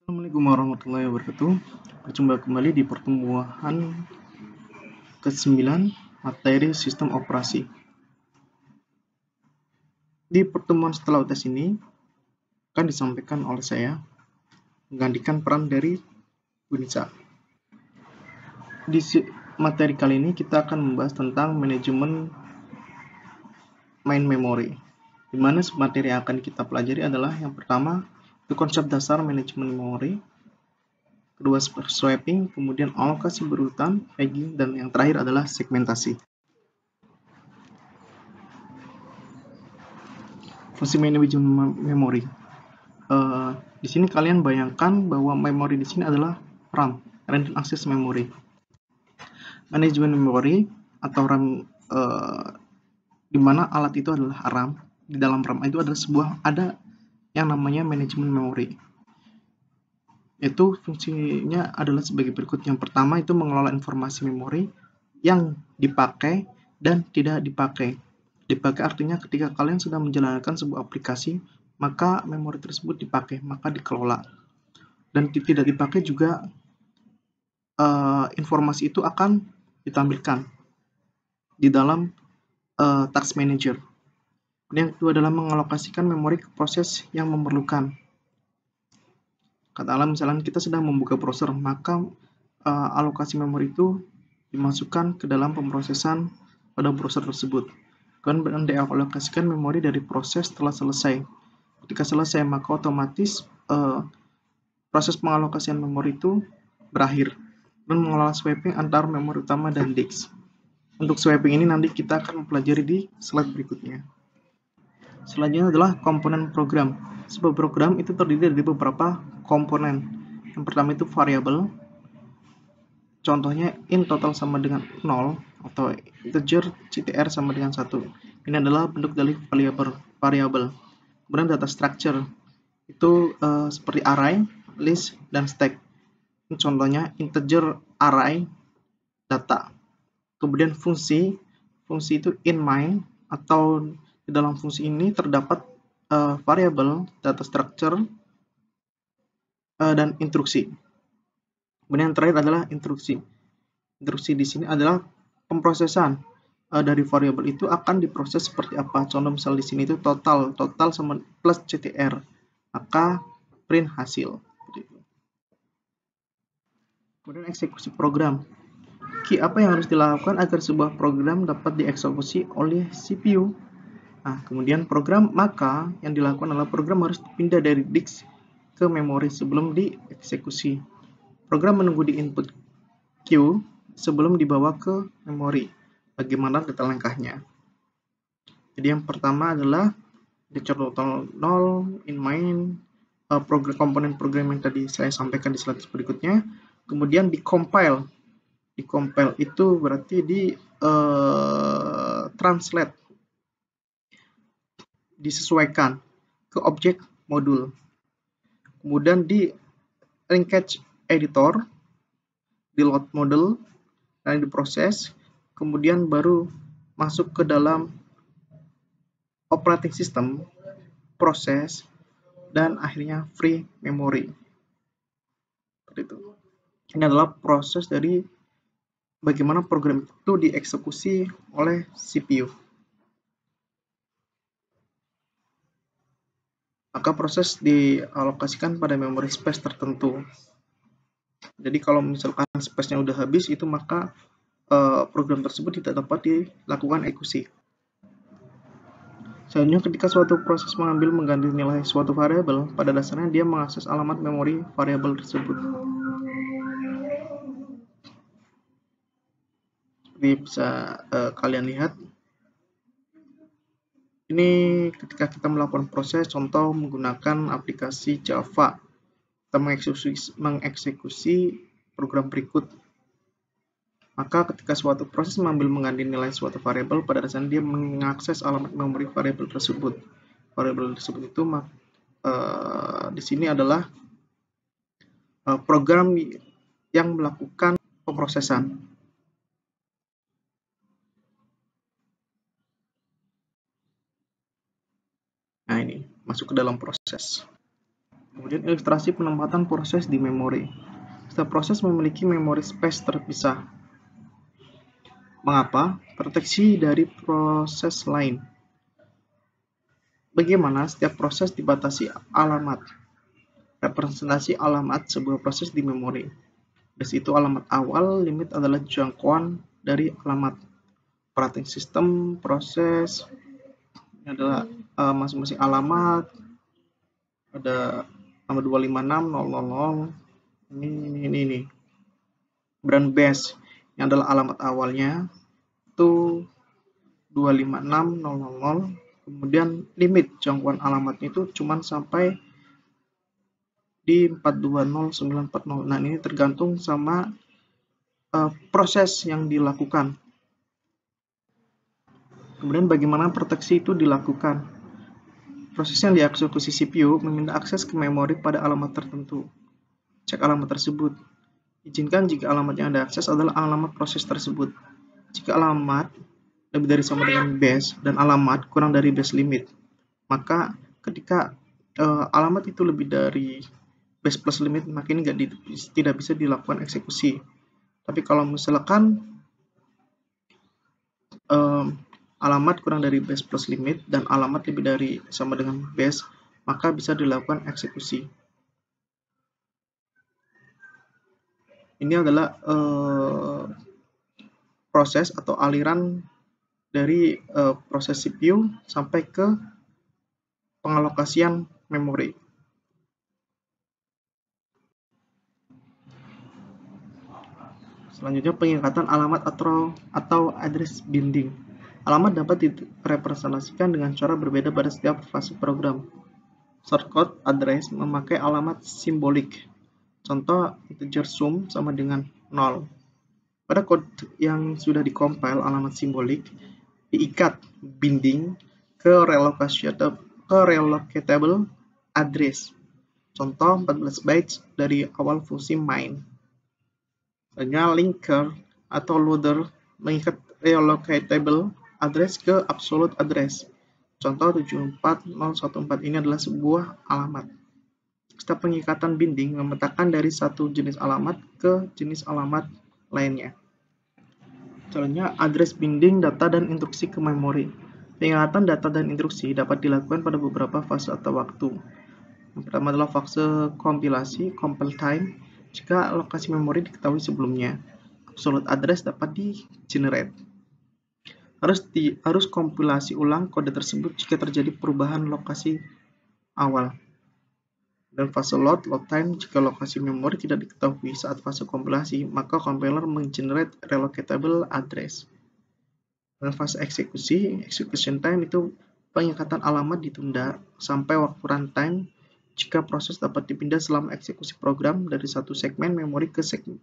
Assalamualaikum warahmatullahi wabarakatuh. Berjumpa kembali di pertemuan ke-9 materi sistem operasi. Di pertemuan setelah UTS ini akan disampaikan oleh saya menggantikan peran dari Bu Nisa. Di materi kali ini kita akan membahas tentang manajemen main memory. Di mana materi yang akan kita pelajari adalah yang pertama itu konsep dasar manajemen memori, kedua swapping, kemudian alokasi berurutan, pegging, dan yang terakhir adalah segmentasi. Fungsi manajemen memori. Di sini kalian bayangkan bahwa memori di sini adalah RAM, Random Access Memory. Manajemen memori atau RAM, di mana alat itu adalah RAM. Di dalam RAM itu ada yang namanya manajemen memori. Itu fungsinya adalah sebagai berikut. Yang pertama itu mengelola informasi memori yang dipakai dan tidak dipakai. Dipakai artinya ketika kalian sedang menjalankan sebuah aplikasi, maka memori tersebut dipakai, maka dikelola. Dan tidak dipakai juga informasi itu akan ditampilkan di dalam task manager. Yang kedua adalah mengalokasikan memori ke proses yang memerlukan. Katakanlah misalnya kita sedang membuka browser, maka alokasi memori itu dimasukkan ke dalam pemrosesan pada browser tersebut. Kemudian dialokasikan memori dari proses setelah selesai. Ketika selesai, maka otomatis proses pengalokasian memori itu berakhir dan mengelola swapping antar memori utama dan disk. Untuk swapping ini nanti kita akan mempelajari di slide berikutnya. Selanjutnya adalah komponen program. Sebuah program itu terdiri dari beberapa komponen. Yang pertama itu variabel. Contohnya int total sama dengan 0 atau integer ctr sama dengan 1. Ini adalah bentuk dari variabel. Kemudian data structure itu seperti array, list, dan stack. Contohnya integer array data. Kemudian fungsi itu in main, atau di dalam fungsi ini terdapat variabel, data structure, dan instruksi. Kemudian yang terakhir adalah instruksi. Instruksi di sini adalah pemrosesan dari variabel itu akan diproses seperti apa. Contoh misal di sini itu total sama plus ctr, maka print hasil. Kemudian eksekusi program. Apa yang harus dilakukan agar sebuah program dapat dieksekusi oleh CPU? Nah, kemudian maka yang dilakukan adalah program harus dipindah dari disk ke memori sebelum dieksekusi. Program menunggu di input queue sebelum dibawa ke memori. Bagaimana detail langkahnya? Jadi yang pertama adalah dicor total 0, in main, komponen program yang tadi saya sampaikan di slide berikutnya. Kemudian di-compile. Di-compile itu berarti translate, disesuaikan ke objek modul. Kemudian di linkage editor, di load model, dan diproses, kemudian baru masuk ke dalam operating system, proses, dan akhirnya free memory. Seperti itu. Ini adalah proses dari bagaimana program itu dieksekusi oleh CPU. Maka proses dialokasikan pada memory space tertentu. Jadi kalau misalkan space-nya udah habis, itu maka program tersebut tidak dapat dilakukan eksekusi. Selanjutnya, ketika suatu proses mengambil mengganti nilai suatu variabel, pada dasarnya dia mengakses alamat memori variabel tersebut. Seperti bisa kalian lihat, ini ketika kita melakukan proses, contoh menggunakan aplikasi Java, kita mengeksekusi program berikut. Maka ketika suatu proses mengambil mengganti nilai suatu variabel, pada dasarnya dia mengakses alamat memori variabel tersebut. Variabel tersebut itu di sini adalah program yang melakukan pemrosesan. Nah, ini masuk ke dalam proses. Kemudian ilustrasi penempatan proses di memori. Setiap proses memiliki memori space terpisah. Mengapa? Proteksi dari proses lain. Bagaimana setiap proses dibatasi alamat. Representasi alamat sebuah proses di memori. Base itu alamat awal, limit adalah jangkauan dari alamat. Operating system, proses, ini adalah masing-masing alamat. Ada nama 256.000, ini. Brand base, yang adalah alamat awalnya, itu 256.000. Kemudian limit jangkauan alamatnya itu cuma sampai di 420940. Nah, ini tergantung sama proses yang dilakukan. Kemudian bagaimana proteksi itu dilakukan? Proses yang dieksekusi CPU meminta akses ke memori pada alamat tertentu. Cek alamat tersebut. Izinkan jika alamat yang Anda akses adalah alamat proses tersebut. Jika alamat lebih dari sama dengan base dan alamat kurang dari base limit, maka ketika alamat itu lebih dari base plus limit, maka ini tidak bisa dilakukan eksekusi. Tapi kalau misalkan alamat kurang dari base plus limit dan alamat lebih dari sama dengan base, maka bisa dilakukan eksekusi. Ini adalah proses atau aliran dari proses CPU sampai ke pengalokasian memori. Selanjutnya pengikatan alamat atau address binding. Alamat dapat direpresentasikan dengan cara berbeda pada setiap fase program. Shortcode address memakai alamat simbolik. Contoh integer sum sama dengan 0. Pada kode yang sudah dikompil alamat simbolik diikat binding ke relocatable address. Contoh 14 bytes dari awal fungsi main. Selanjutnya linker atau loader mengikat relocatable address ke absolute address. Contoh 74014 ini adalah sebuah alamat. Setiap pengikatan binding memetakan dari satu jenis alamat ke jenis alamat lainnya. Contohnya address binding data dan instruksi ke memori. Pengikatan data dan instruksi dapat dilakukan pada beberapa fase atau waktu. Yang pertama adalah fase kompilasi, compile time, jika lokasi memori diketahui sebelumnya. Absolute address dapat di-generate. Harus kompilasi ulang kode tersebut jika terjadi perubahan lokasi awal. Dan fase load time, jika lokasi memori tidak diketahui saat fase kompilasi, maka compiler meng-generate relocatable address. Dan fase eksekusi, execution time itu pengikatan alamat ditunda sampai waktu runtime jika proses dapat dipindah selama eksekusi program dari satu segmen memori ke segmen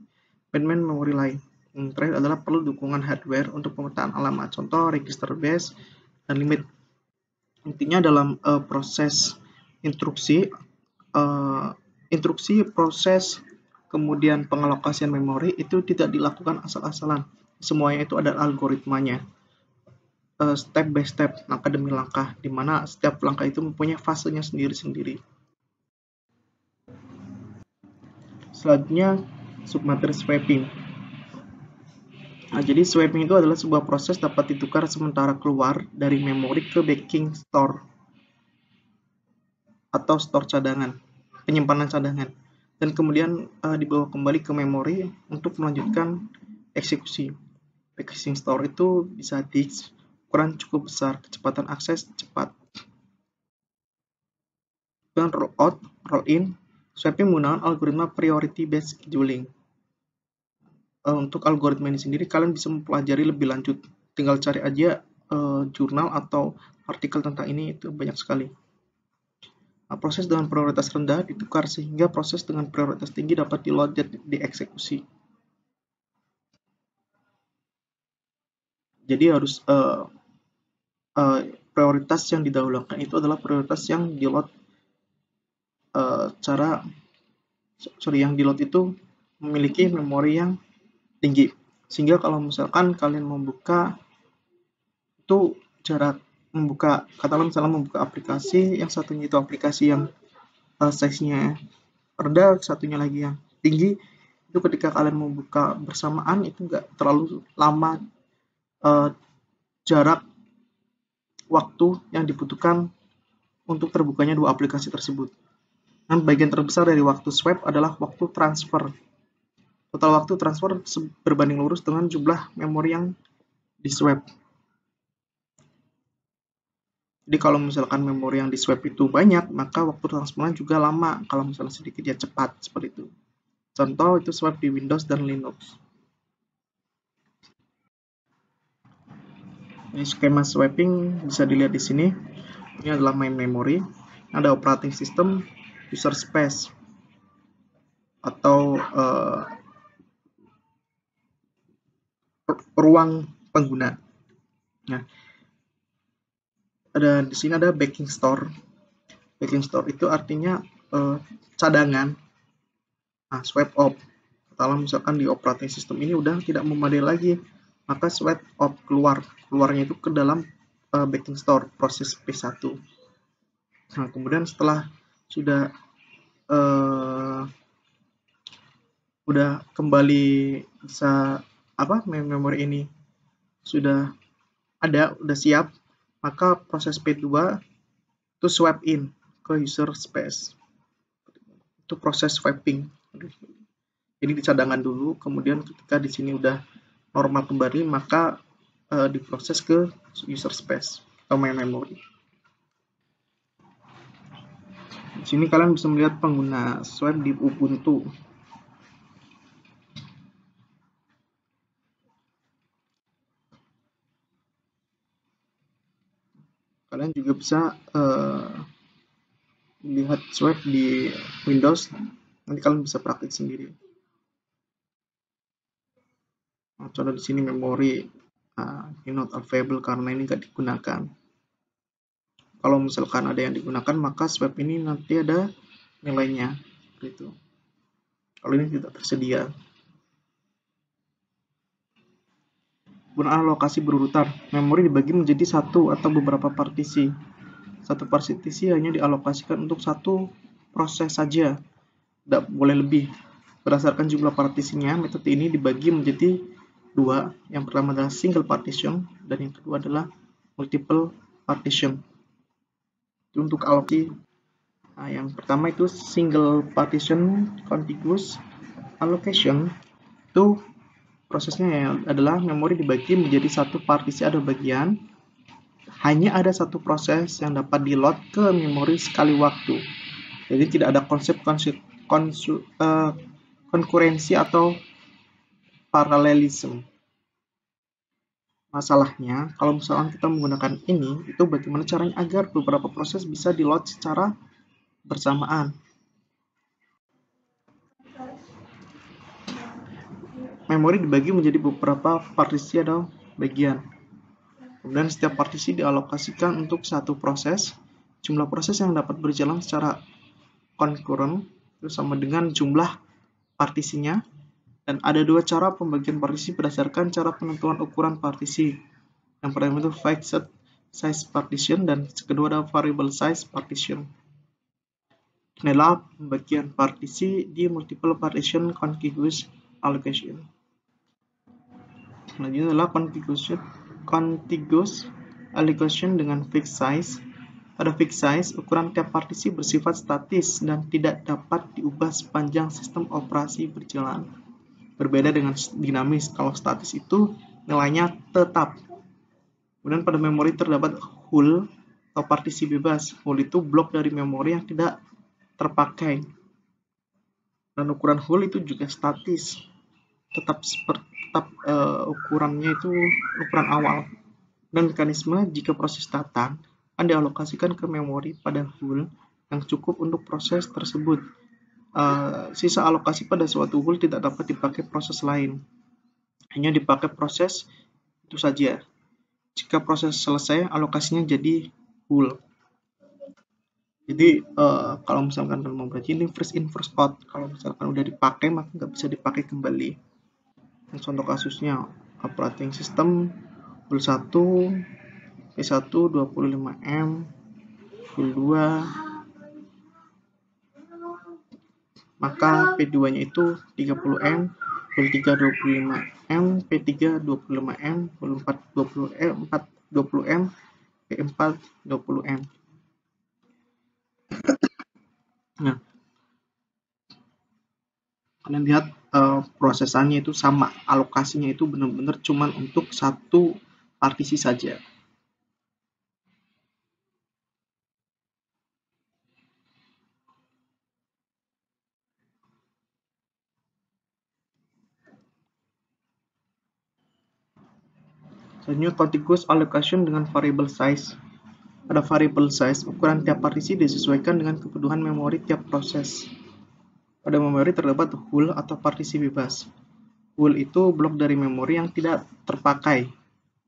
memori lain. Yang terakhir adalah perlu dukungan hardware untuk pemetaan alamat, contoh register base dan limit. Intinya dalam proses instruksi, proses, kemudian pengalokasian memori itu tidak dilakukan asal-asalan. Semuanya itu ada algoritmanya, step by step, langkah demi langkah, di mana setiap langkah itu mempunyai fasenya sendiri-sendiri. Selanjutnya, submateri swapping. Nah, jadi swapping itu adalah sebuah proses dapat ditukar sementara keluar dari memori ke backing store atau store cadangan, penyimpanan cadangan, dan kemudian dibawa kembali ke memori untuk melanjutkan eksekusi. Backing store itu bisa disk, ukuran cukup besar, kecepatan akses cepat. Dan roll out, roll in, swapping menggunakan algoritma priority based scheduling. Untuk algoritma ini sendiri kalian bisa mempelajari lebih lanjut, tinggal cari aja jurnal atau artikel tentang ini, itu banyak sekali. Nah, proses dengan prioritas rendah ditukar sehingga proses dengan prioritas tinggi dapat di-load dan dieksekusi. Jadi harus prioritas yang didahulukan itu adalah prioritas yang di-load yang di-load itu memiliki memori yang tinggi. Sehingga kalau misalkan kalian membuka itu jarak membuka, katakanlah misalnya membuka aplikasi, yang satunya itu aplikasi yang size-nya rendah, satunya lagi yang tinggi. Itu ketika kalian mau buka bersamaan itu nggak terlalu lama jarak waktu yang dibutuhkan untuk terbukanya dua aplikasi tersebut. Dan bagian terbesar dari waktu swipe adalah waktu transfer. Total waktu transfer berbanding lurus dengan jumlah memori yang di swipe. Jadi kalau misalkan memori yang di swipe itu banyak, maka waktu transfernya juga lama. Kalau misalnya sedikit ya cepat, seperti itu. Contoh itu swipe di Windows dan Linux. Ini skema swiping bisa dilihat di sini. Ini adalah main memory. Ada operating system, user space, atau ruang pengguna. Nah, di sini ada backing store. Backing store itu artinya cadangan. Nah, swipe off. Kalau misalkan di operating system ini udah tidak memadai lagi, maka swipe off keluarnya itu ke dalam backing store proses P1. Nah, kemudian setelah sudah kembali bisa memori ini sudah ada, udah siap, maka proses P2 itu swipe in ke user space. Itu proses swiping. Jadi dicadangan dulu, kemudian ketika di sini udah normal kembali, maka diproses ke user space atau main memory. Di sini kalian bisa melihat pengguna swipe di Ubuntu. Kalian juga bisa lihat swipe di Windows. Nanti kalian bisa praktik sendiri. Nah, contoh di sini memori ini not available karena ini nggak digunakan. Kalau misalkan ada yang digunakan, maka swipe ini nanti ada nilainya, gitu. Kalau ini tidak tersedia. Penggunaan alokasi berurutan. Memori dibagi menjadi satu atau beberapa partisi. Satu partisi hanya dialokasikan untuk satu proses saja, tidak boleh lebih. Berdasarkan jumlah partisinya, metode ini dibagi menjadi dua. Yang pertama adalah single partition, dan yang kedua adalah multiple partition. Itu untuk alokasi. Nah, yang pertama itu single partition contiguous allocation. Itu prosesnya adalah memori dibagi menjadi satu partisi atau bagian. Hanya ada satu proses yang dapat di-load ke memori sekali waktu. Jadi tidak ada konsep konkurensi atau paralelisme. Masalahnya, kalau misalkan kita menggunakan ini, itu bagaimana caranya agar beberapa proses bisa di-load secara bersamaan. Memori dibagi menjadi beberapa partisi atau bagian. Kemudian setiap partisi dialokasikan untuk satu proses. Jumlah proses yang dapat berjalan secara concurrent itu sama dengan jumlah partisinya. Dan ada dua cara pembagian partisi berdasarkan cara penentuan ukuran partisi. Yang pertama itu fixed size partition dan kedua adalah variable size partition. Ini adalah pembagian partisi di multiple partition contiguous allocation. Selanjutnya adalah contiguous allocation dengan fixed size. Pada fixed size, ukuran tiap partisi bersifat statis dan tidak dapat diubah sepanjang sistem operasi berjalan. Berbeda dengan dinamis, kalau statis itu nilainya tetap. Kemudian pada memori terdapat hole atau partisi bebas. Hole itu blok dari memori yang tidak terpakai. Dan ukuran hole itu juga statis. Tetap ukurannya itu ukuran awal. Dan mekanisme jika proses datang akan dialokasikan ke memori pada hole yang cukup untuk proses tersebut. Sisa alokasi pada suatu hole tidak dapat dipakai proses lain. Hanya dipakai proses itu saja. Jika proses selesai, alokasinya jadi hole. Jadi kalau misalkan kalian mau belajar ini first in first out. Kalau misalkan udah dipakai, maka nggak bisa dipakai kembali. Contoh kasusnya operating system hole 1, P1 25M, hole 2 maka P2-nya itu 30M, Hul 3 25M, P3 25M, Hul 4 20M, 20M, P4 20M. Nah, kalian lihat prosesannya itu sama, alokasinya itu benar-benar cuman untuk satu partisi saja. Selanjutnya contiguous allocation dengan variable size. Pada variable size, ukuran tiap partisi disesuaikan dengan kebutuhan memori tiap proses. Pada memori terdapat hul atau partisi bebas. Hul itu blok dari memori yang tidak terpakai.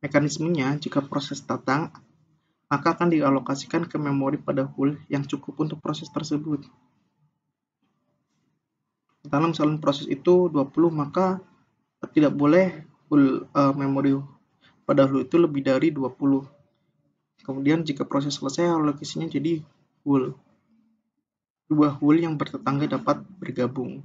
Mekanismenya, jika proses datang, maka akan dialokasikan ke memori pada hul yang cukup untuk proses tersebut. Dalam misalnya proses itu 20, maka tidak boleh memori pada hul itu lebih dari 20. Kemudian jika proses selesai, alokasinya jadi hul. Dua hul yang bertetangga dapat bergabung.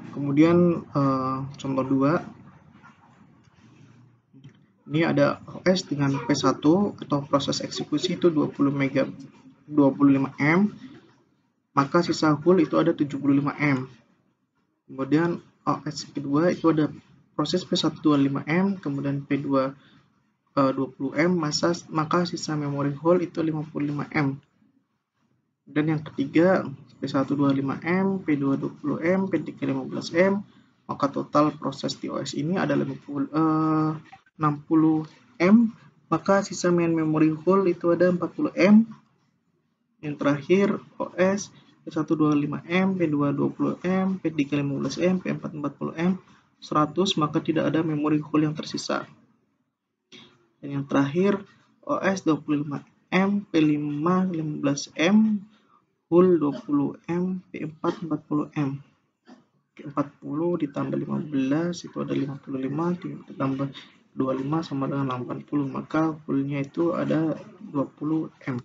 Kemudian contoh 2, ini ada OS dengan P1 atau proses eksekusi itu 25M, maka sisa hul itu ada 75M. Kemudian OS kedua itu ada proses P1 25M, kemudian P2 20M, maka sisa memori hul itu 55M. Dan yang ketiga P1 25M, P2 20M, P3 15M, maka total proses di OS ini ada 60M, maka sisa main memory hole itu ada 40M. Yang terakhir OS P1 25M, P2 20M, P3 15M, P4 40M, 100, maka tidak ada memory hole yang tersisa. Dan yang terakhir OS 25M, P5 15M, hul 20M, P4 40M. P40 ditambah 15 itu ada 55, ditambah 25 sama dengan 80, maka hulnya itu ada 20M.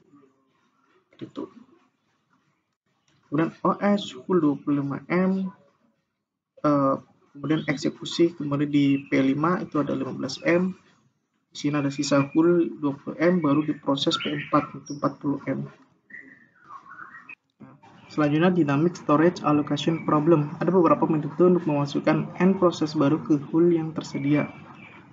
Gitu. Kemudian OS hul 25M, kemudian eksekusi kemudian di P5 itu ada 15M. Di sini ada sisa hul 20M, baru diproses P4 itu 40M. Selanjutnya dynamic storage allocation problem. Ada beberapa metode untuk memasukkan n proses baru ke hul yang tersedia.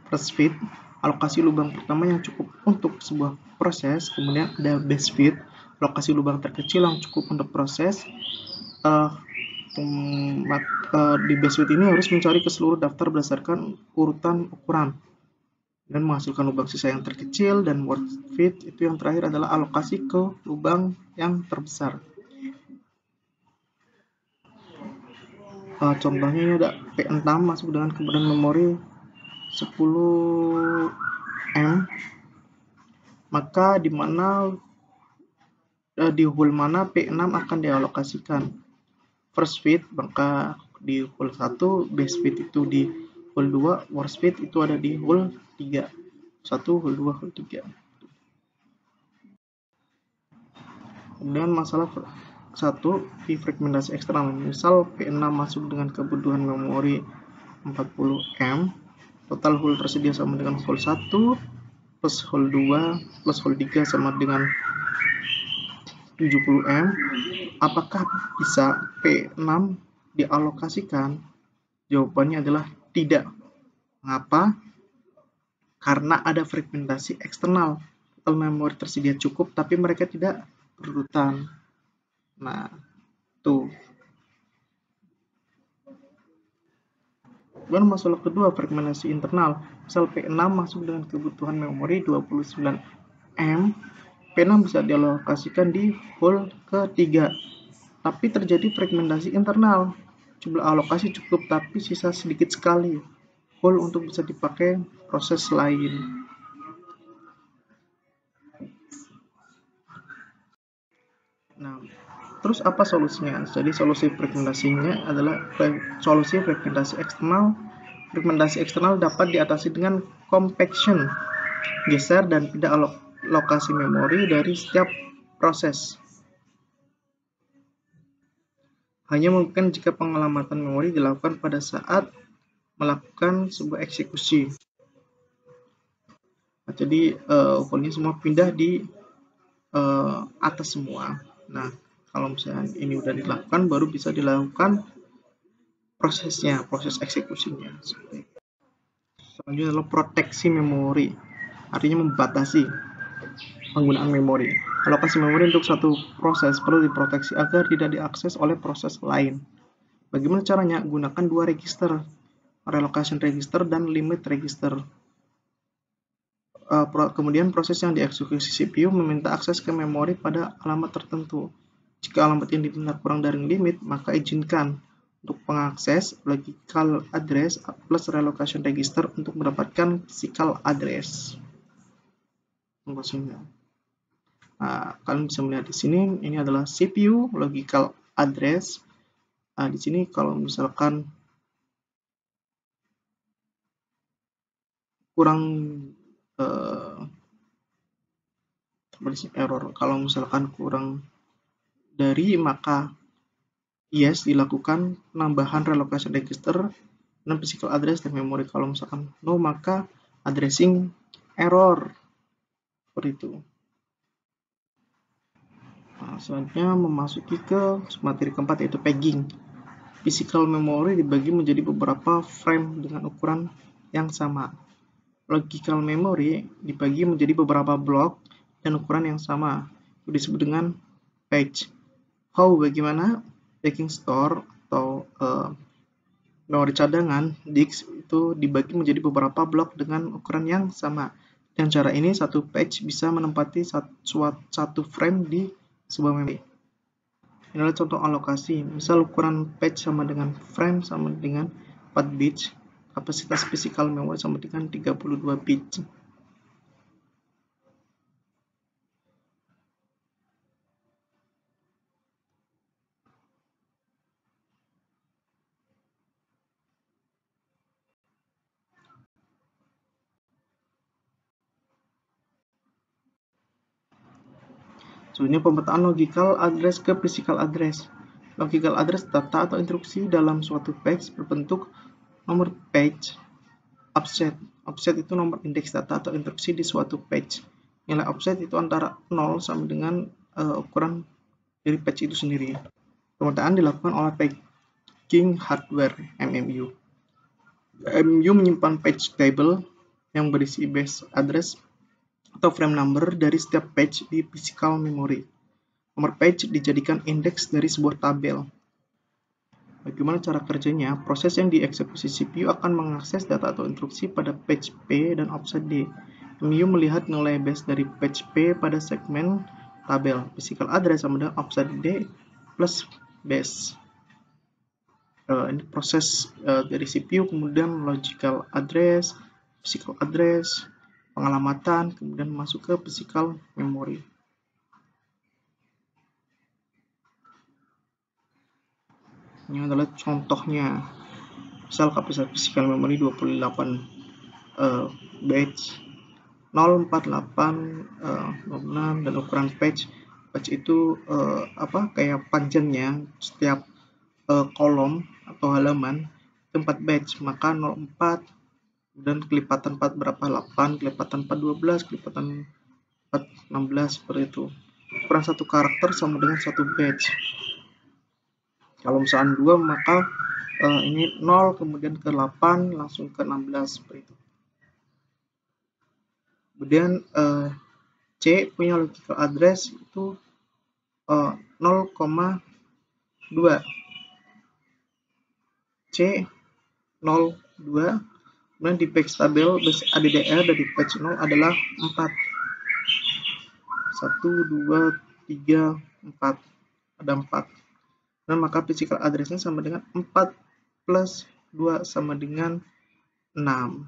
First fit, alokasi lubang pertama yang cukup untuk sebuah proses. Kemudian ada best fit, alokasi lubang terkecil yang cukup untuk proses. Di best fit ini harus mencari ke seluruh daftar berdasarkan urutan ukuran dan menghasilkan lubang sisa yang terkecil. Dan worst fit itu yang terakhir adalah alokasi ke lubang yang terbesar. Contohnya ini ada P6 masuk dengan kemudian memori 10M, maka di hul mana P6 akan dialokasikan. First fit, maka di hul 1, best fit itu di hul 2, worst fit itu ada di hul 3. 1, hul 2, hul 3. Kemudian masalah 1, di fragmentasi eksternal. Misal P6 masuk dengan kebutuhan memori 40M, total hul tersedia sama dengan hul 1 plus hul 2 plus hul 3 sama dengan 70M. Apakah bisa P6 dialokasikan? Jawabannya adalah tidak. Mengapa? Karena ada fragmentasi eksternal. Total memori tersedia cukup, tapi mereka tidak berurutan. Nah, tuh. Kemudian masalah kedua, fragmentasi internal. Misal P6 masuk dengan kebutuhan memori 29 M, P6 bisa dialokasikan di hole ketiga. Tapi terjadi fragmentasi internal. Jumlah alokasi cukup, tapi sisa sedikit sekali hole untuk bisa dipakai proses lain. Nah, terus apa solusinya? Jadi solusi fragmentasinya adalah solusi fragmentasi eksternal. Fragmentasi eksternal dapat diatasi dengan compaction, geser dan pindah alokasi memori dari setiap proses. Hanya mungkin jika pengelamatan memori dilakukan pada saat melakukan sebuah eksekusi. Nah, jadi filenya semua pindah di atas semua. Nah, kalau misalnya ini udah dilakukan, baru bisa dilakukan prosesnya, proses eksekusinya. Selanjutnya adalah proteksi memori, artinya membatasi penggunaan memori. Alokasi memori untuk satu proses perlu diproteksi agar tidak diakses oleh proses lain. Bagaimana caranya? Gunakan dua register, relocation register dan limit register. Kemudian proses yang dieksekusi CPU meminta akses ke memori pada alamat tertentu. Jika alamat yang diminta kurang dari limit, maka izinkan untuk pengakses logical address plus relocation register untuk mendapatkan physical address. Nah, kalian bisa melihat di sini, ini adalah CPU logical address. Nah, di sini kalau misalkan kurang error, kalau misalkan kurang dari, maka yes, dilakukan penambahan relocation register dan physical address dan memori. Kalau misalkan no, maka addressing error. Seperti itu. Nah, selanjutnya memasuki ke materi keempat, yaitu pegging. Physical memory dibagi menjadi beberapa frame dengan ukuran yang sama. Logical memory dibagi menjadi beberapa blok dan ukuran yang sama. Itu disebut dengan page. How, bagaimana? Packing store atau memori cadangan disk itu dibagi menjadi beberapa blok dengan ukuran yang sama. Dengan cara ini, satu page bisa menempati satu frame di sebuah memori. Ini adalah contoh alokasi. Misal ukuran page sama dengan frame sama dengan 4 bits, kapasitas physical memory sama dengan 32 bits. Selanjutnya pemetaan logical address ke physical address. Logical address data atau instruksi dalam suatu page berbentuk nomor page offset. Offset itu nomor indeks data atau instruksi di suatu page. Nilai offset itu antara 0 sama dengan ukuran dari page itu sendiri. Pemetaan dilakukan oleh paging hardware MMU. MMU menyimpan page table yang berisi base address atau frame number dari setiap page di physical memory. Nomor page dijadikan indeks dari sebuah tabel. Bagaimana cara kerjanya? Proses yang dieksekusi CPU akan mengakses data atau instruksi pada page P dan offset D. MMU melihat nilai base dari page P pada segmen tabel. Physical address sama dengan offset D plus base. Ini proses dari CPU, kemudian logical address, physical address, pengalamatan, kemudian masuk ke physical memory. Ini adalah contohnya. Misal kapasitas physical memory 28 bytes 048 26 dan ukuran page itu kayak panjangnya setiap kolom atau halaman 4 batch, maka 04 dan kelipatan 4 berapa? 8, kelipatan 4 12, kelipatan 4 16, seperti itu. Ukuran satu karakter sama dengan satu batch. Kalau misalkan 2, maka ini 0 kemudian ke 8 langsung ke 16, seperti itu. Kemudian C punya logical address itu 0,2, C 0,2 2. Kemudian di page tabel base ADDR dari page 0 adalah 4. 1, 2, 3, 4. Ada 4. Dan maka physical address-nya sama dengan 4 plus 2 sama dengan 6.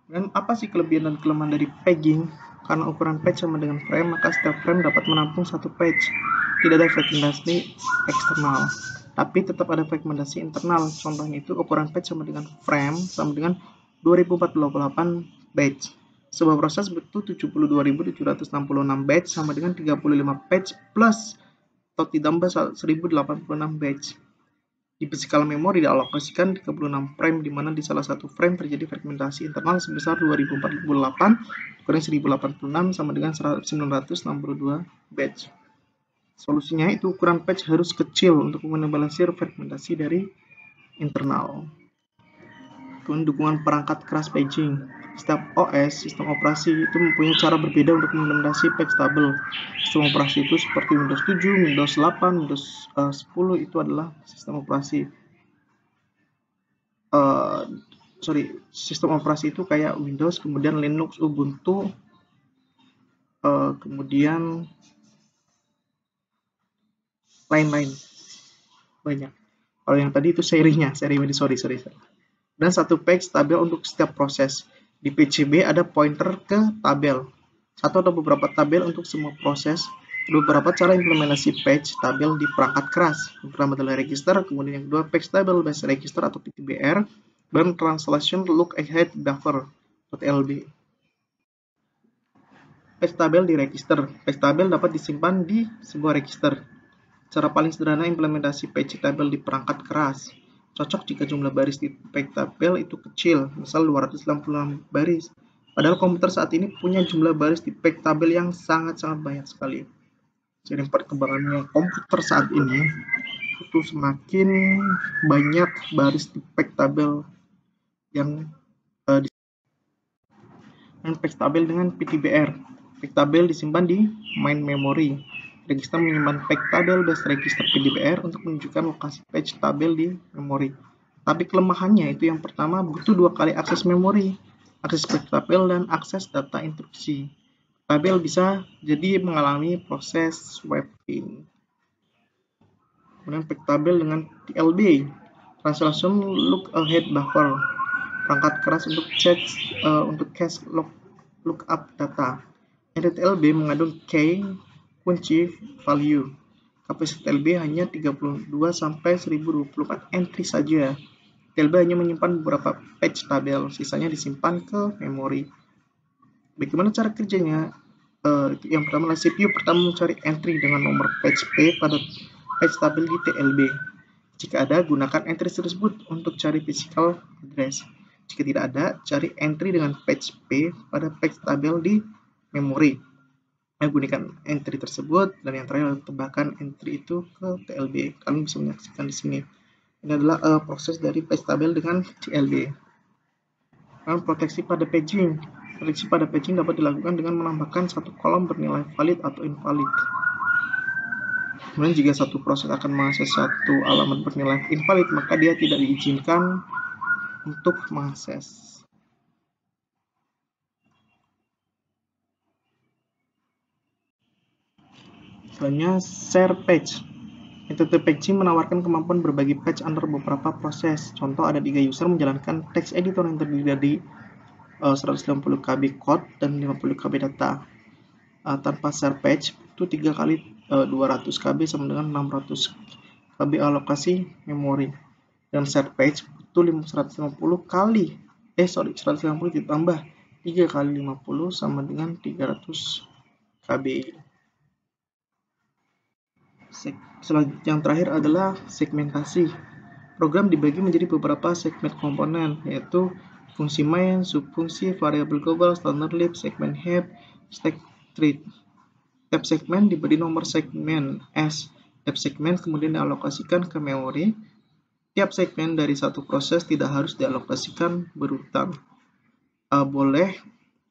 Dan apa sih kelebihan dan kelemahan dari pegging? Karena ukuran page sama dengan frame, maka setiap frame dapat menampung satu page. Tidak ada fragmentasi eksternal, tapi tetap ada fragmentasi internal. Contohnya itu ukuran page sama dengan frame sama dengan 2048 batch. Sebuah proses butuh 72.766 batch sama dengan 35 batch plus atau ditambah 1086 batch. Di physical memory dialokasikan 36 frame, di mana di salah satu frame terjadi fragmentasi internal sebesar 2048 kurang 1086 sama dengan 962 batch. Solusinya itu ukuran patch harus kecil untuk meminimalisir fragmentasi dari internal. Kemudian dukungan perangkat keras paging. Setiap OS, sistem operasi itu mempunyai cara berbeda untuk mengimplementasi patch tabel. Sistem operasi itu seperti Windows 7, Windows 8, Windows 10 itu adalah sistem operasi. Sistem operasi itu kayak Windows, kemudian Linux, Ubuntu, kemudian lain-lain banyak. Kalau yang tadi itu serinya, sorry. Dan satu page tabel untuk setiap proses. Di PCB ada pointer ke tabel. Satu atau beberapa tabel untuk semua proses. Beberapa cara implementasi page tabel di perangkat keras. Yang pertama adalah register, kemudian yang kedua page table based register atau PTBR, dan translation look ahead buffer (LB). Page tabel di register. Page tabel dapat disimpan di sebuah register. Cara paling sederhana implementasi page table di perangkat keras. Cocok jika jumlah baris di page tabel itu kecil, misal 266 baris. Padahal komputer saat ini punya jumlah baris di page tabel yang sangat-sangat banyak sekali. Jadi perkembangannya komputer saat ini itu semakin banyak baris di page tabel yang dan page tabel dengan PTBR. Page tabel disimpan di main memory. Register menyimpan page tabel base register PTBR untuk menunjukkan lokasi page tabel di memori. Tapi kelemahannya itu yang pertama butuh 2 kali akses memori, akses page tabel dan akses data instruksi. Tabel bisa jadi mengalami proses swapping. Kemudian page tabel dengan TLB, translation look ahead buffer, perangkat keras untuk cache lookup data. TLB mengandung key kunci value. Kapasitas TLB hanya 32 sampai 1024 entry saja. TLB hanya menyimpan beberapa page tabel, sisanya disimpan ke memori. Bagaimana cara kerjanya? Yang pertama adalah CPU pertama mencari entry dengan nomor page P pada page tabel di TLB. Jika ada, gunakan entry tersebut untuk cari physical address. Jika tidak ada, cari entry dengan page P pada page tabel di memori. Gunakan entry tersebut, dan yang terakhir tambahkan entry itu ke TLB. Kalian bisa menyaksikan di sini. Ini adalah proses dari page tabel dengan TLB. Dan proteksi pada paging. Proteksi pada paging dapat dilakukan dengan menambahkan satu kolom bernilai valid atau invalid. Kemudian jika satu proses akan mengakses satu alamat bernilai invalid, maka dia tidak diizinkan untuk mengakses. Selanjutnya, share page. Metode paging menawarkan kemampuan berbagi page antar beberapa proses. Contoh, ada 3 user menjalankan text editor yang terdiri dari 150 KB code dan 50 KB data. Tanpa share page, itu 3 kali 200 KB sama dengan 600 KB alokasi memori. Dan share page itu 150 ditambah 3 kali 50 sama dengan 300 KB. Selanjutnya yang terakhir adalah segmentasi. Program dibagi menjadi beberapa segmen komponen, yaitu fungsi main, subfungsi, variabel global, standard lib, segmen heap, stack thread. Tiap segmen diberi nomor segmen S. Tiap segmen kemudian dialokasikan ke memori. Tiap segmen dari satu proses tidak harus dialokasikan berurutan. Boleh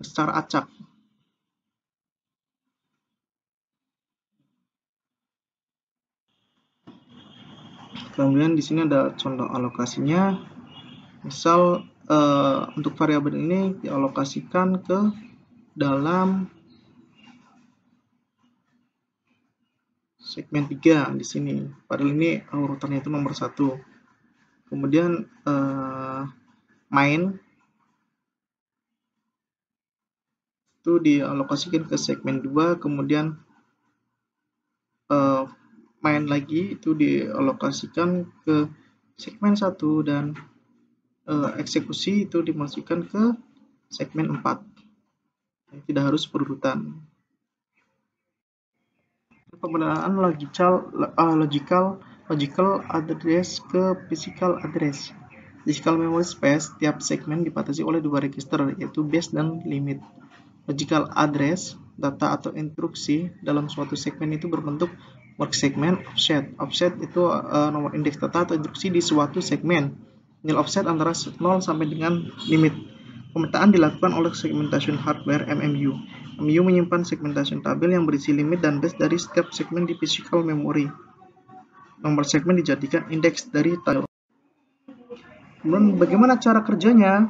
secara acak. Kemudian di sini ada contoh alokasinya. Misal untuk variabel ini dialokasikan ke dalam segmen 3 di sini. Padahal ini urutannya itu nomor 1. Kemudian main itu dialokasikan ke segmen 2, kemudian main lagi itu dialokasikan ke segmen 1, dan eksekusi itu dimasukkan ke segmen 4. Tidak harus berurutan. Penggunaan logical address ke physical address. Physical memory space, tiap segmen dibatasi oleh 2 register, yaitu base dan limit. Logical address, data atau instruksi dalam suatu segmen itu berbentuk work segment offset. Offset itu nomor indeks data atau instruksi di suatu segmen. Nil offset antara 0 sampai dengan limit. Pemetaan dilakukan oleh segmentation hardware MMU. MMU menyimpan segmentation tabel yang berisi limit dan base dari setiap segmen di physical memory. Nomor segmen dijadikan indeks dari tabel. Kemudian bagaimana cara kerjanya?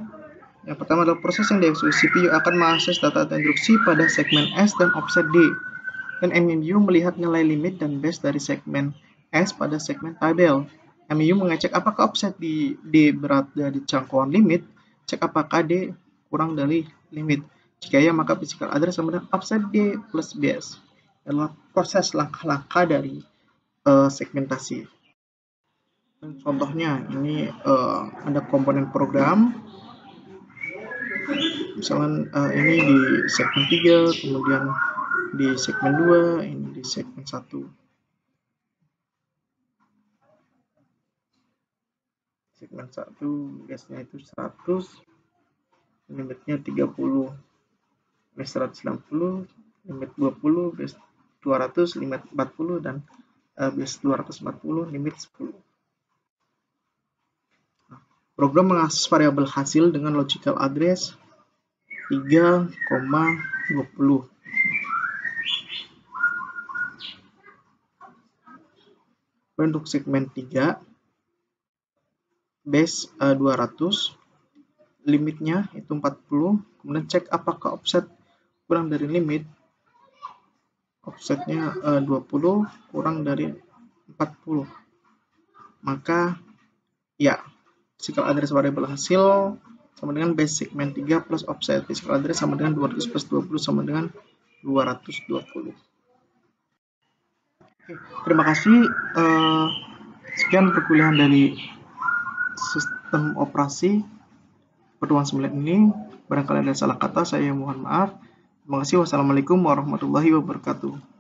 Yang pertama adalah proses yang dieksekusi CPU akan mengakses data atau instruksi pada segmen S dan offset D. Dan MMU melihat nilai limit dan base dari segmen S pada segmen tabel. MMU mengecek apakah offset di D berada di jangkauan limit, cek apakah D kurang dari limit. Jika ya, maka physical address sama dengan offset D plus base. Adalah proses langkah-langkah dari segmentasi. Dan contohnya ini ada komponen program. Misalkan ini di segmen 3, kemudian di segmen 2, ini di segmen 1. Segmen 1 base-nya itu 100, limitnya 30, base 160, limit 20, base 200, limit 40, dan base 240, limit 10. Program mengakses variabel hasil dengan logical address 3,20. Untuk segmen 3, base 200, limitnya itu 40, kemudian cek apakah offset kurang dari limit. Offsetnya 20 kurang dari 40, maka ya, physical address variabel hasil sama dengan base segmen 3 plus offset. Physical address sama dengan 200 plus 20 sama dengan 220. Terima kasih. Sekian perkuliahan dari sistem operasi pertemuan 9 ini. Barangkali ada salah kata, saya mohon maaf. Terima kasih. Wassalamualaikum warahmatullahi wabarakatuh.